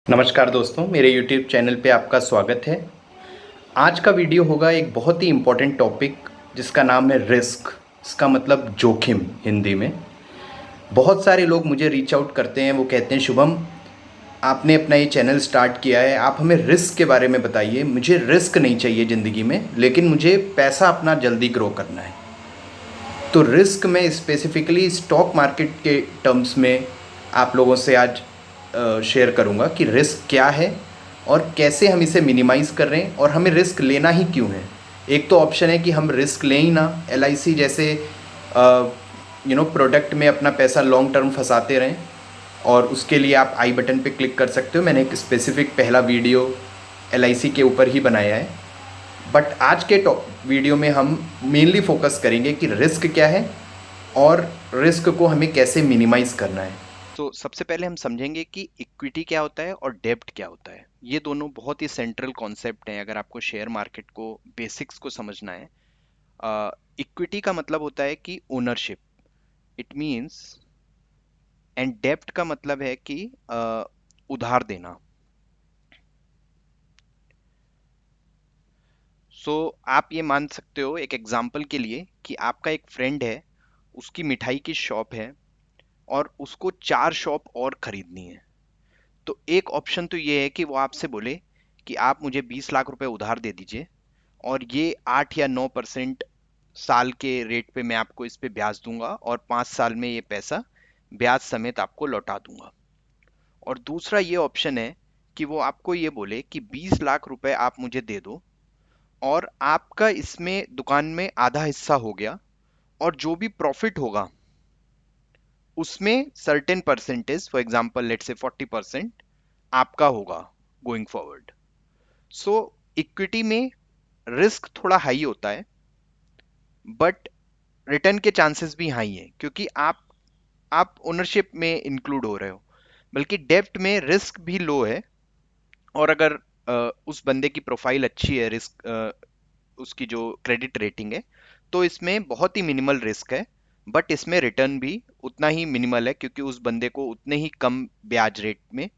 नमस्कार दोस्तों, मेरे YouTube चैनल पे आपका स्वागत है। आज का वीडियो होगा एक बहुत ही इम्पोर्टेंट टॉपिक जिसका नाम है रिस्क। इसका मतलब जोखिम हिंदी में। बहुत सारे लोग मुझे रीच आउट करते हैं, वो कहते हैं शुभम, आपने अपना ये चैनल स्टार्ट किया है, आप हमें रिस्क के बारे में बताइए। मुझे रिस्क नहीं चाहिए ज़िंदगी में, लेकिन मुझे पैसा अपना जल्दी ग्रो करना है। तो रिस्क में स्पेसिफिकली स्टॉक मार्केट के टर्म्स में आप लोगों से आज शेयर करूंगा कि रिस्क क्या है और कैसे हम इसे मिनिमाइज़ कर रहे हैं और हमें रिस्क लेना ही क्यों है। एक तो ऑप्शन है कि हम रिस्क लें ही ना, LIC जैसे प्रोडक्ट में अपना पैसा लॉन्ग टर्म फंसाते रहें, और उसके लिए आप आई बटन पे क्लिक कर सकते हो। मैंने एक स्पेसिफिक पहला वीडियो LIC के ऊपर ही बनाया है। बट आज के वीडियो में हम मेनली फोकस करेंगे कि रिस्क क्या है और रिस्क को हमें कैसे मिनिमाइज करना है। तो सबसे पहले हम समझेंगे कि इक्विटी क्या होता है और डेब्ट क्या होता है। ये दोनों बहुत ही सेंट्रल कॉन्सेप्ट हैं अगर आपको शेयर मार्केट को बेसिक्स को समझना है। इक्विटी का मतलब होता है कि ओनरशिप, इट मींस, एंड डेब्ट का मतलब है कि उधार देना। सो आप ये मान सकते हो एक एग्जांपल के लिए कि आपका एक फ्रेंड है, उसकी मिठाई की शॉप है और उसको 4 शॉप और खरीदनी है। तो एक ऑप्शन तो ये है कि वो आपसे बोले कि आप मुझे 20 लाख रुपए उधार दे दीजिए और ये 8 या 9% साल के रेट पे मैं आपको इस पे ब्याज दूंगा और 5 साल में ये पैसा ब्याज समेत आपको लौटा दूंगा। और दूसरा ये ऑप्शन है कि वो आपको ये बोले कि 20 लाख रुपए आप मुझे दे दो और आपका इसमें दुकान में आधा हिस्सा हो गया और जो भी प्रॉफिट होगा उसमें certain percentage, for example let say 40% आपका होगा गोइंग फॉरवर्ड। सो इक्विटी में रिस्क थोड़ा हाई होता है बट रिटर्न के चांसेस भी हाई हैं क्योंकि आप ओनरशिप में इंक्लूड हो रहे हो। बल्कि डेब्ट में रिस्क भी लो है और अगर उस बंदे की प्रोफाइल अच्छी है, रिस्क उसकी जो क्रेडिट रेटिंग है, तो इसमें बहुत ही मिनिमल रिस्क है। बट इसमें रिटर्न भी उतना ही मिनिमल है क्योंकि उस बंदे को उतने ही कम ब्याज रेट में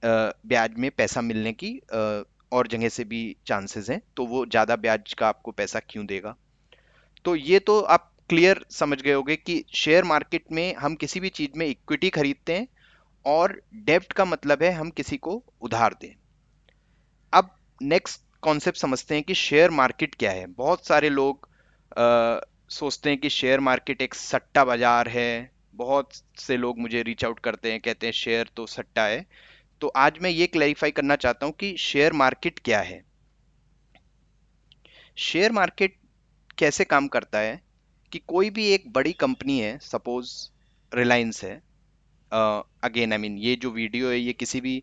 ब्याज में पैसा मिलने की और जगह से भी चांसेस हैं, तो वो ज़्यादा ब्याज का आपको पैसा क्यों देगा। तो ये तो आप क्लियर समझ गए होंगे कि शेयर मार्केट में हम किसी भी चीज़ में इक्विटी खरीदते हैं और डेब्ट का मतलब है हम किसी को उधार दें। अब नेक्स्ट कॉन्सेप्ट समझते हैं कि शेयर मार्केट क्या है। बहुत सारे लोग सोचते हैं कि शेयर मार्केट एक सट्टा बाजार है। बहुत से लोग मुझे रीच आउट करते हैं, कहते हैं शेयर तो सट्टा है। तो आज मैं ये क्लैरिफाई करना चाहता हूँ कि शेयर मार्केट क्या है। शेयर मार्केट कैसे काम करता है कि कोई भी एक बड़ी कंपनी है, सपोज रिलायंस है। अगेन आई मीन ये जो वीडियो है ये किसी भी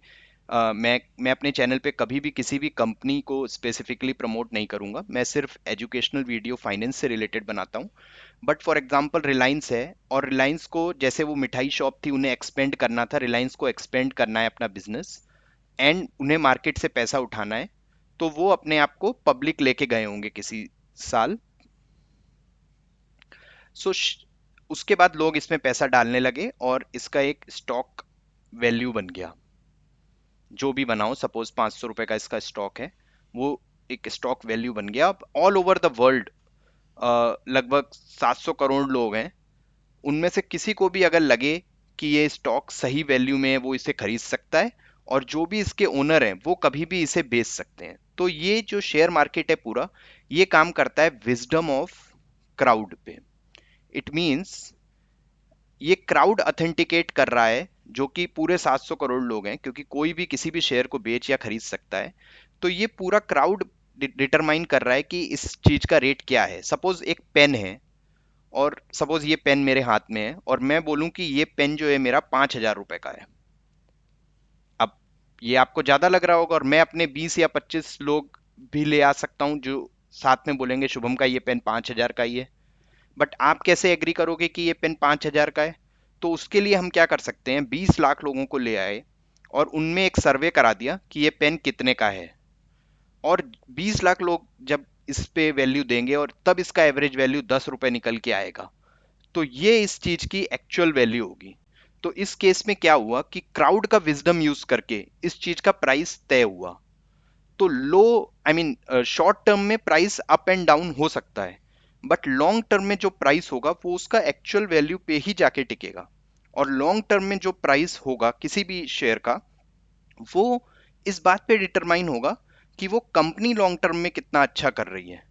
मैं अपने चैनल पे कभी भी किसी भी कंपनी को स्पेसिफिकली प्रमोट नहीं करूंगा। मैं सिर्फ एजुकेशनल वीडियो फाइनेंस से रिलेटेड बनाता हूँ। बट फॉर एग्जांपल रिलायंस है और रिलायंस को, जैसे वो मिठाई शॉप थी, उन्हें एक्सपेंड करना था, रिलायंस को एक्सपेंड करना है अपना बिजनेस एंड उन्हें मार्केट से पैसा उठाना है। तो वो अपने आप को पब्लिक लेके गए होंगे किसी साल। सो उसके बाद लोग इसमें पैसा डालने लगे और इसका एक स्टॉक वैल्यू बन गया। जो भी बनाओ, सपोज 500 रुपए का इसका स्टॉक है, वो एक स्टॉक वैल्यू बन गया। अब ऑल ओवर द वर्ल्ड लगभग 700 करोड़ लोग हैं। उनमें से किसी को भी अगर लगे कि ये स्टॉक सही वैल्यू में है, वो इसे खरीद सकता है और जो भी इसके ओनर हैं वो कभी भी इसे बेच सकते हैं। तो ये जो शेयर मार्केट है पूरा, ये काम करता है विजडम ऑफ क्राउड पे। इट मींस ये क्राउड अथेंटिकेट कर रहा है, जो कि पूरे 700 करोड़ लोग हैं, क्योंकि कोई भी किसी भी शेयर को बेच या खरीद सकता है। तो ये पूरा क्राउड डिटरमाइन कर रहा है कि इस चीज का रेट क्या है। सपोज एक पेन है और सपोज ये पेन मेरे हाथ में है और मैं बोलूं कि ये पेन जो है मेरा 5,000 रुपए का है। अब ये आपको ज्यादा लग रहा होगा और मैं अपने 20 या 25 लोग भी ले आ सकता हूं जो साथ में बोलेंगे शुभम का ये पेन 5,000 का ही है। बट आप कैसे एग्री करोगे कि ये पेन 5,000 का है? तो उसके लिए हम क्या कर सकते हैं, 20 लाख लोगों को ले आए और उनमें एक सर्वे करा दिया कि ये पेन कितने का है। और 20 लाख लोग जब इस पे वैल्यू देंगे और तब इसका एवरेज वैल्यू 10 रुपए निकल के आएगा। तो ये इस चीज की एक्चुअल वैल्यू होगी। तो इस केस में क्या हुआ कि क्राउड का विजडम यूज करके इस चीज का प्राइस तय हुआ। तो लो आई मीन शॉर्ट टर्म में प्राइस अप एंड डाउन हो सकता है, बट लॉन्ग टर्म में जो प्राइस होगा वो उसका एक्चुअल वैल्यू पे ही जाके टिकेगा। और लॉन्ग टर्म में जो प्राइस होगा किसी भी शेयर का, वो इस बात पे डिटरमाइन होगा कि वो कंपनी लॉन्ग टर्म में कितना अच्छा कर रही है,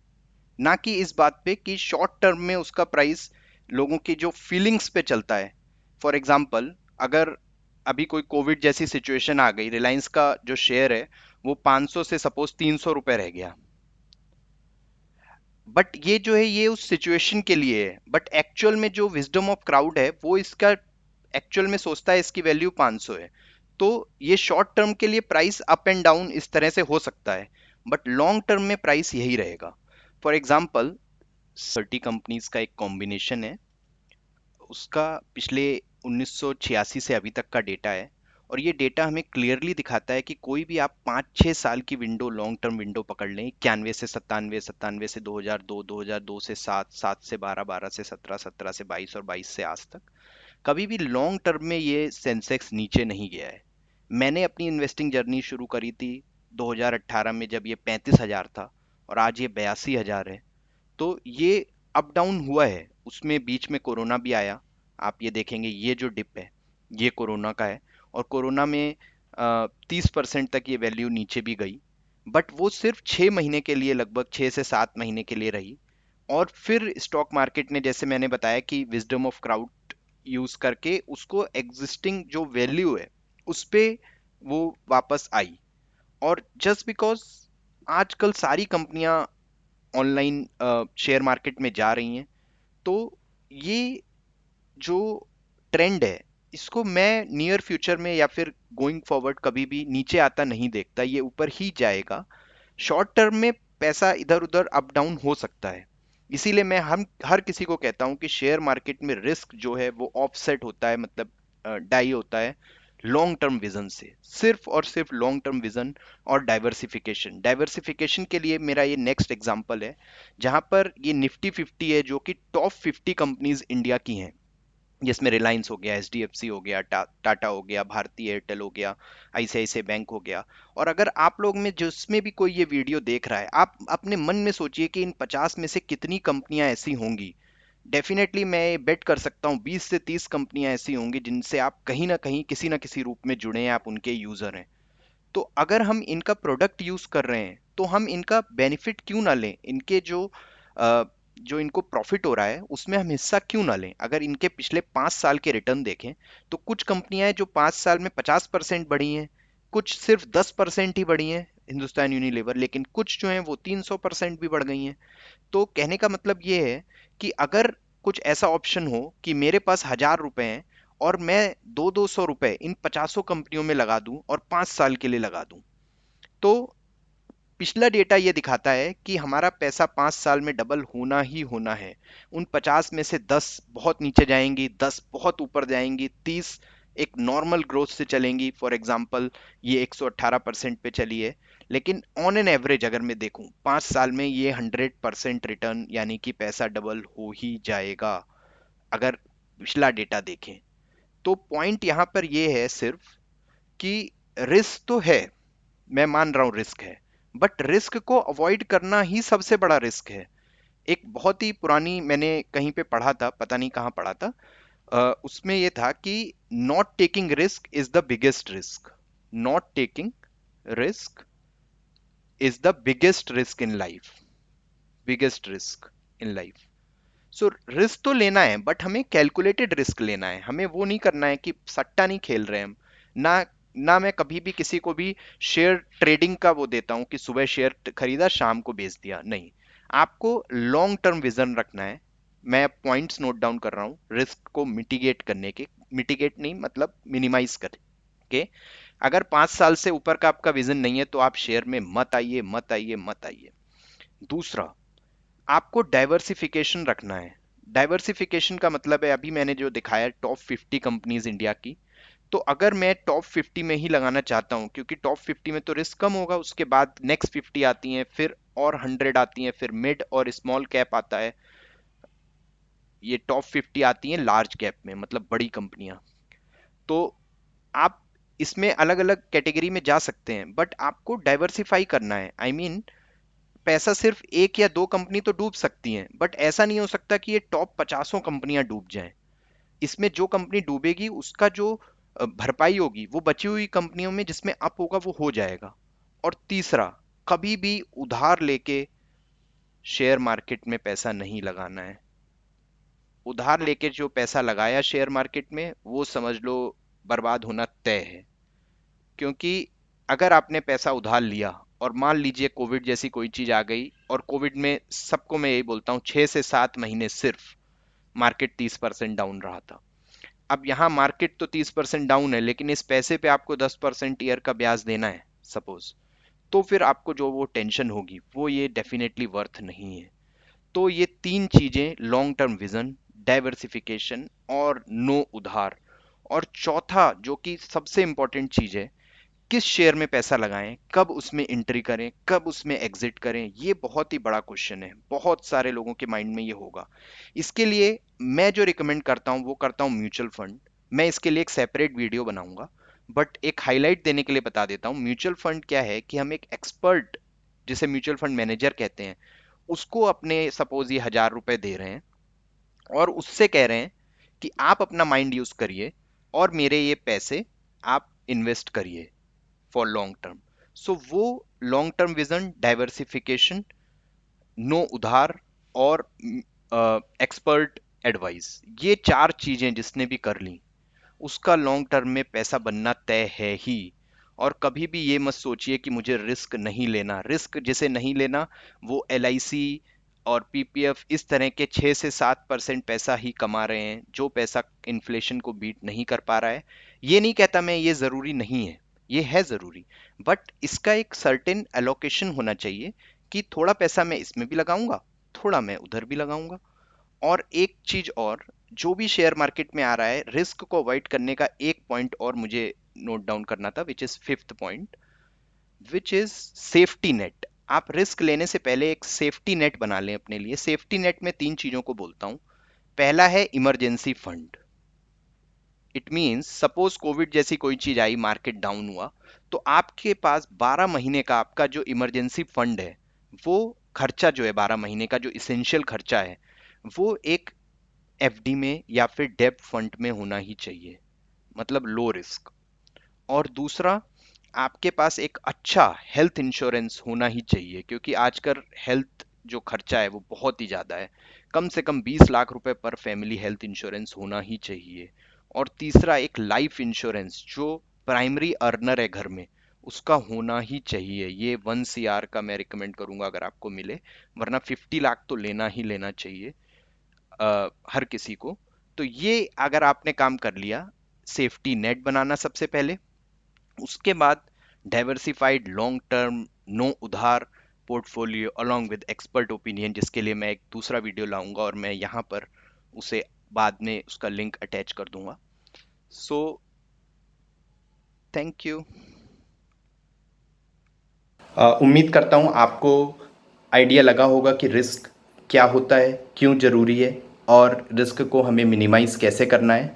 ना कि इस बात पे कि शॉर्ट टर्म में उसका प्राइस लोगों की जो फीलिंग्स पे चलता है। फॉर एग्जाम्पल, अगर अभी कोई कोविड जैसी सिचुएशन आ गई, रिलायंस का जो शेयर है वो 500 से सपोज 300 रुपए रह गया, बट ये जो है ये उस सिचुएशन के लिए है, बट एक्चुअल में जो विजडम ऑफ क्राउड है वो इसका एक्चुअल में सोचता है इसकी वैल्यू 500 है। तो ये शॉर्ट टर्म के लिए प्राइस अप एंड डाउन इस तरह से हो सकता है, बट लॉन्ग टर्म में प्राइस यही रहेगा। फॉर एग्जाम्पल, 30 कंपनीज का एक कॉम्बिनेशन है, उसका पिछले 1986 से अभी तक का डेटा है। और ये डेटा हमें क्लियरली दिखाता है कि कोई भी आप 5-6 साल की विंडो, लॉन्ग टर्म विंडो पकड़ लें, 91 से 97, 97 से 2002, 2002 से 7, 7 से 12, 12 से 17, 17 से 22 और 22 से आज तक, कभी भी लॉन्ग टर्म में ये सेंसेक्स नीचे नहीं गया है। मैंने अपनी इन्वेस्टिंग जर्नी शुरू करी थी 2018 में, जब ये 35,000 था और आज ये 82,000 है। तो ये अप डाउन हुआ है, उसमें बीच में कोरोना भी आया। आप ये देखेंगे ये जो डिप है ये कोरोना का है, और कोरोना में 30% तक ये वैल्यू नीचे भी गई, बट वो सिर्फ 6 महीने के लिए, लगभग 6 से 7 महीने के लिए रही। और फिर स्टॉक मार्केट ने, जैसे मैंने बताया कि विजडम ऑफ क्राउड यूज करके उसको एग्जिस्टिंग जो वैल्यू है उस पे वो वापस आई। और जस्ट बिकॉज आजकल सारी कंपनियां ऑनलाइन शेयर मार्केट में जा रही हैं, तो ये जो ट्रेंड है इसको मैं नियर फ्यूचर में या फिर गोइंग फॉरवर्ड कभी भी नीचे आता नहीं देखता, ये ऊपर ही जाएगा। शॉर्ट टर्म में पैसा इधर उधर अप डाउन हो सकता है, इसीलिए मैं हम हर किसी को कहता हूं कि शेयर मार्केट में रिस्क जो है वो ऑफसेट होता है, मतलब डाई होता है लॉन्ग टर्म विजन से, सिर्फ और सिर्फ लॉन्ग टर्म विजन और डाइवर्सिफिकेशन। डाइवर्सिफिकेशन के लिए मेरा ये नेक्स्ट एग्जांपल है, जहां पर ये निफ्टी 50 है जो कि टॉप 50 कंपनीज इंडिया की हैं, जिसमें रिलायंस हो गया, एचडीएफसी हो गया, टाटा हो गया, भारती एयरटेल हो गया, आईसीआईसीआई बैंक हो गया। और अगर आप लोग में जिसमें भी कोई ये वीडियो देख रहा है, आप अपने मन में सोचिए कि इन 50 में से कितनी कंपनियां ऐसी होंगी। डेफिनेटली मैं बेट कर सकता हूँ 20 से 30 कंपनियां ऐसी होंगी जिनसे आप कहीं ना कहीं किसी ना किसी रूप में जुड़े हैं, आप उनके यूजर हैं। तो अगर हम इनका प्रोडक्ट यूज कर रहे हैं तो हम इनका बेनिफिट क्यों ना लें, इनके अ, जो इनको प्रॉफिट हो रहा है उसमें हम हिस्सा क्यों ना लें। अगर इनके पिछले 5 साल के रिटर्न देखें तो कुछ कंपनियां हैं जो 5 साल में 50% बढ़ी हैं, कुछ सिर्फ 10% ही बढ़ी हैं, हिंदुस्तान यूनिलीवर, लेकिन कुछ जो हैं वो 300% भी बढ़ गई हैं। तो कहने का मतलब ये है कि अगर कुछ ऐसा ऑप्शन हो कि मेरे पास 1,000 रुपए हैं और मैं 200-200 रुपए इन 50 कंपनियों में लगा दूं और 5 साल के लिए लगा दूं, तो पिछला डेटा ये दिखाता है कि हमारा पैसा 5 साल में डबल होना ही होना है। उन 50 में से 10 बहुत नीचे जाएंगी, 10 बहुत ऊपर जाएंगी, 30 एक नॉर्मल ग्रोथ से चलेंगी। फॉर एग्जाम्पल, ये 118% पे चली है, लेकिन ऑन एन एवरेज अगर मैं देखूं 5 साल में ये 100% रिटर्न, यानी कि पैसा डबल हो ही जाएगा अगर पिछला डेटा देखें। तो पॉइंट यहां पर ये है सिर्फ कि रिस्क तो है, मैं मान रहा हूं रिस्क है, बट रिस्क को अवॉइड करना ही सबसे बड़ा रिस्क है। एक बहुत ही पुरानी मैंने कहीं पे पढ़ा था, पता नहीं कहाँ पढ़ा था, उसमें ये था कि not taking risk is the biggest risk. Not taking risk is the biggest risk in life, biggest risk in life. So risk तो लेना है, बट हमें कैलकुलेटेड रिस्क लेना है, हमें वो नहीं करना है कि सट्टा नहीं खेल रहे हम। ना ना मैं कभी भी किसी को भी शेयर ट्रेडिंग का वो देता हूं कि सुबह शेयर खरीदा शाम को बेच दिया, नहीं। आपको लॉन्ग टर्म विजन रखना है। मैं पॉइंट्स नोट डाउन कर रहा हूँ रिस्क को मिटिगेट करने के, मिटिगेट नहीं मतलब मिनिमाइज करके। अगर 5 साल से ऊपर का आपका विजन नहीं है तो आप शेयर में मत आइए, मत आइए, मत आइए। दूसरा, आपको डाइवर्सिफिकेशन रखना है। डाइवर्सिफिकेशन का मतलब है, अभी मैंने जो दिखाया टॉप 50 कंपनीज इंडिया की, तो अगर मैं टॉप 50 में ही लगाना चाहता हूं, क्योंकि टॉप 50 में तो रिस्क कम होगा, उसके बाद नेक्स्ट 50 आती हैं, फिर और 100 आती हैं, फिर मिड और स्मॉल कैप आता है, ये टॉप 50 आती हैं लार्ज कैप में, मतलब बड़ी कंपनियां। तो आप इसमें अलग अलग कैटेगरी में जा सकते हैं, बट आपको डाइवर्सिफाई करना है। आई मीन पैसा सिर्फ एक या दो कंपनी तो डूब सकती हैं, बट ऐसा नहीं हो सकता कि ये टॉप 50 कंपनियां डूब जाएं। इसमें जो कंपनी डूबेगी उसका जो भरपाई होगी वो बची हुई कंपनियों में जिसमें अप होगा वो हो जाएगा। और तीसरा, कभी भी उधार लेके शेयर मार्केट में पैसा नहीं लगाना है। उधार लेके जो पैसा लगाया शेयर मार्केट में वो समझ लो बर्बाद होना तय है। क्योंकि अगर आपने पैसा उधार लिया और मान लीजिए कोविड जैसी कोई चीज आ गई, और कोविड में सबको मैं यही बोलता हूँ 6 से 7 महीने सिर्फ मार्केट 30% डाउन रहा था। अब यहाँ मार्केट तो 30% डाउन है, लेकिन इस पैसे पे आपको 10% ईयर का ब्याज देना है सपोज, तो फिर आपको जो वो टेंशन होगी वो ये डेफिनेटली वर्थ नहीं है। तो ये तीन चीजें, लॉन्ग टर्म विजन, डाइवर्सिफिकेशन और नो उधार। और चौथा जो कि सबसे इंपॉर्टेंट चीज है, किस शेयर में पैसा लगाएं, कब उसमें एंट्री करें, कब उसमें एग्जिट करें, ये बहुत ही बड़ा क्वेश्चन है। बहुत सारे लोगों के माइंड में ये होगा। इसके लिए मैं जो रिकमेंड करता हूं वो करता हूं म्यूचुअल फंड। मैं इसके लिए एक सेपरेट वीडियो बनाऊंगा, बट एक हाईलाइट देने के लिए बता देता हूं। म्यूचुअल फंड क्या है कि हम एक एक्सपर्ट, जिसे म्यूचुअल फंड मैनेजर कहते हैं, उसको अपने सपोज ये 1000 रुपए दे रहे हैं और उससे कह रहे हैं कि आप अपना माइंड यूज करिए और मेरे ये पैसे आप इन्वेस्ट करिए फॉर लॉन्ग टर्म। सो वो long term vision, diversification, no उधार और एक्सपर्ट एडवाइस, ये चार चीजें जिसने भी कर ली उसका लॉन्ग टर्म में पैसा बनना तय है ही। और कभी भी ये मत सोचिए कि मुझे रिस्क नहीं लेना। रिस्क जिसे नहीं लेना वो LIC और PPF इस तरह के 6 से 7% पैसा ही कमा रहे हैं, जो पैसा इन्फ्लेशन को बीट नहीं कर पा रहा है। ये नहीं कहता मैं ये जरूरी नहीं है, ये है जरूरी, बट इसका एक सर्टेन एलोकेशन होना चाहिए कि थोड़ा पैसा मैं इसमें भी लगाऊंगा, थोड़ा मैं उधर भी लगाऊंगा। और एक चीज और, जो भी शेयर मार्केट में आ रहा है रिस्क को अवॉइड करने का एक पॉइंट और मुझे नोट डाउन करना था, which is fifth point, which is safety net. आप रिस्क लेने से पहले एक सेफ्टी नेट बना लें अपने लिए। सेफ्टी नेट में तीन चीजों को बोलता हूं। पहला है emergency fund. It means suppose Covid जैसी कोई चीज आई, मार्केट डाउन हुआ, तो आपके पास 12 महीने का आपका जो इमरजेंसी फंड है, वो खर्चा जो है 12 महीने का जो इसेंशियल खर्चा है, वो एक FD में या फिर डेब्ट फंड में होना ही चाहिए, मतलब लो रिस्क। और दूसरा, आपके पास एक अच्छा हेल्थ इंश्योरेंस होना ही चाहिए, क्योंकि आजकल हेल्थ जो खर्चा है वो बहुत ही ज़्यादा है। कम से कम 20 लाख रुपए पर फैमिली हेल्थ इंश्योरेंस होना ही चाहिए। और तीसरा, एक लाइफ इंश्योरेंस जो प्राइमरी अर्नर है घर में, उसका होना ही चाहिए। ये 1 CR का मैं रिकमेंड करूंगा अगर आपको मिले, वरना 50 लाख तो लेना ही लेना चाहिए हर किसी को। तो ये अगर आपने काम कर लिया, सेफ्टी नेट बनाना सबसे पहले, उसके बाद डाइवर्सिफाइड लॉन्ग टर्म नो उधार portfolio along with expert opinion, जिसके लिए मैं एक दूसरा वीडियो लाऊंगा और मैं यहाँ पर उसे बाद में उसका लिंक अटैच कर दूंगा। So thank you. उम्मीद करता हूँ आपको आइडिया लगा होगा कि रिस्क क्या होता है, क्यों ज़रूरी है और रिस्क को हमें मिनिमाइज़ कैसे करना है।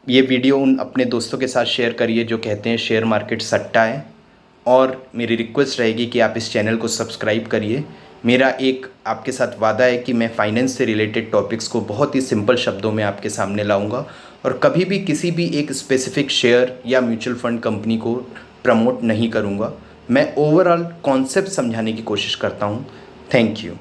ये वीडियो उन अपने दोस्तों के साथ शेयर करिए जो कहते हैं शेयर मार्केट सट्टा है। और मेरी रिक्वेस्ट रहेगी कि आप इस चैनल को सब्सक्राइब करिए। मेरा एक आपके साथ वादा है कि मैं फाइनेंस से रिलेटेड टॉपिक्स को बहुत ही सिंपल शब्दों में आपके सामने लाऊंगा और कभी भी किसी भी एक स्पेसिफिक शेयर या म्यूचुअल फंड कंपनी को प्रमोट नहीं करूंगा। मैं ओवरऑल कॉन्सेप्ट समझाने की कोशिश करता हूं। Thank you.